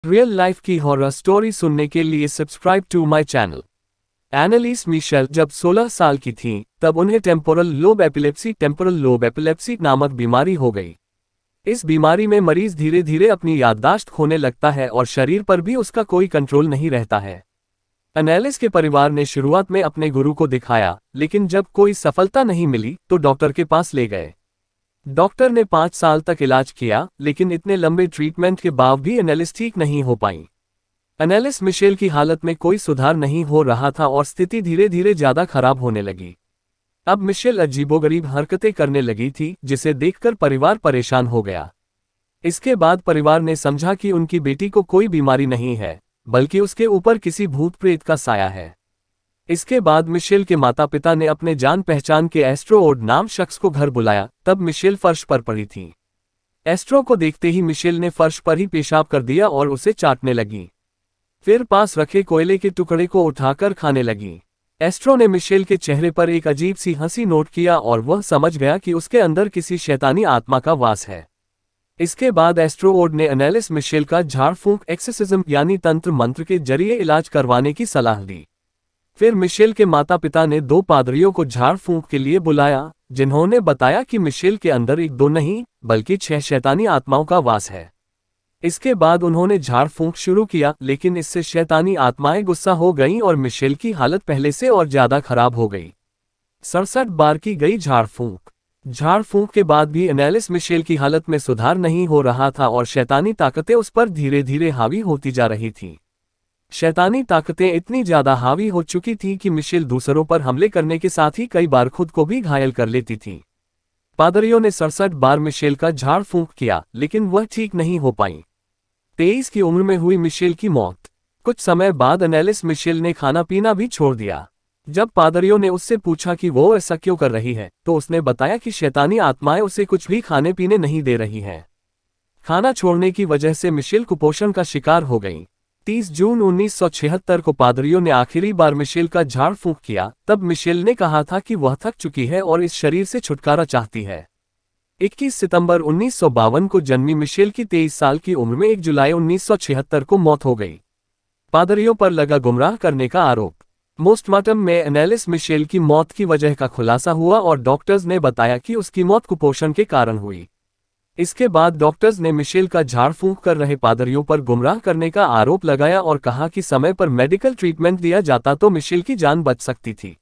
Real life की horror story सुनने के लिए subscribe to my channel. Annalise Michelle जब 16 साल की थीं, तब उन्हें टेम्पोरल लोब एपिलेप्सी नामक बीमारी हो गई। इस बीमारी में मरीज धीरे धीरे अपनी याददाश्त खोने लगता है और शरीर पर भी उसका कोई कंट्रोल नहीं रहता है। एनालिस के परिवार ने शुरुआत में अपने गुरु को दिखाया, लेकिन जब कोई सफलता नहीं मिली तो डॉक्टर के पास ले गए। डॉक्टर ने 5 साल तक इलाज किया, लेकिन इतने लंबे ट्रीटमेंट के बाद भी एनालिस ठीक नहीं हो पाई। एनालिस मिशेल की हालत में कोई सुधार नहीं हो रहा था और स्थिति धीरे धीरे ज्यादा खराब होने लगी। अब मिशेल अजीबोगरीब हरकतें करने लगी थी, जिसे देखकर परिवार परेशान हो गया। इसके बाद परिवार ने समझा कि उनकी बेटी को कोई बीमारी नहीं है, बल्कि उसके ऊपर किसी भूत प्रेत का साया है। इसके बाद मिशेल के माता पिता ने अपने जान पहचान के एस्ट्रोओड नाम शख्स को घर बुलाया। तब मिशेल फर्श पर पड़ी थी। एस्ट्रो को देखते ही मिशेल ने फर्श पर ही पेशाब कर दिया और उसे चाटने लगी। फिर पास रखे कोयले के टुकड़े को उठाकर खाने लगी। एस्ट्रो ने मिशेल के चेहरे पर एक अजीब सी हंसी नोट किया और वह समझ गया कि उसके अंदर किसी शैतानी आत्मा का वास है। इसके बाद एस्ट्रोओड ने एनालिस मिशेल का झाड़ फूंक एक्सोर्सिज्म यानी तंत्र मंत्र के जरिए इलाज करवाने की सलाह दी। फिर मिशेल के माता पिता ने 2 पादरियों को झाड़ फूंक के लिए बुलाया, जिन्होंने बताया कि मिशेल के अंदर 1-2 नहीं, बल्कि 6 शैतानी आत्माओं का वास है। इसके बाद उन्होंने झाड़ फूंक शुरू किया, लेकिन इससे शैतानी आत्माएं गुस्सा हो गईं और मिशेल की हालत पहले से और ज्यादा खराब हो गई। 67 बार की गई झाड़ फूंक के बाद भी एनालिस मिशेल की हालत में सुधार नहीं हो रहा था और शैतानी ताकतें उस पर धीरे धीरे हावी होती जा रही थीं। शैतानी ताकतें इतनी ज्यादा हावी हो चुकी थी कि मिशेल दूसरों पर हमले करने के साथ ही कई बार खुद को भी घायल कर लेती थी। पादरियों ने 67 बार मिशेल का झाड़ फूंक किया, लेकिन वह ठीक नहीं हो पाई। 23 की उम्र में हुई मिशेल की मौत। कुछ समय बाद एनालिस मिशेल ने खाना पीना भी छोड़ दिया। जब पादरियों ने उससे पूछा कि वो ऐसा क्यों कर रही है, तो उसने बताया कि शैतानी आत्माएं उसे कुछ भी खाने पीने नहीं दे रही हैं। खाना छोड़ने की वजह से मिशेल कुपोषण का शिकार हो गई। 30 जून 1976 को पादरियों ने आखिरी बार मिशेल का झाड़ फूंक किया। तब मिशेल ने कहा था कि वह थक चुकी है और इस शरीर से छुटकारा चाहती है। 21 सितंबर 1952 को जन्मी मिशेल की 23 साल की उम्र में 1 जुलाई 1976 को मौत हो गई। पादरियों पर लगा गुमराह करने का आरोप। पोस्टमार्टम में एनालिस मिशेल की मौत की वजह का खुलासा हुआ और डॉक्टर्स ने बताया कि उसकी मौत कुपोषण के कारण हुई। इसके बाद डॉक्टर्स ने मिशेल का झाड़ फूंक कर रहे पादरियों पर गुमराह करने का आरोप लगाया और कहा कि समय पर मेडिकल ट्रीटमेंट दिया जाता तो मिशेल की जान बच सकती थी।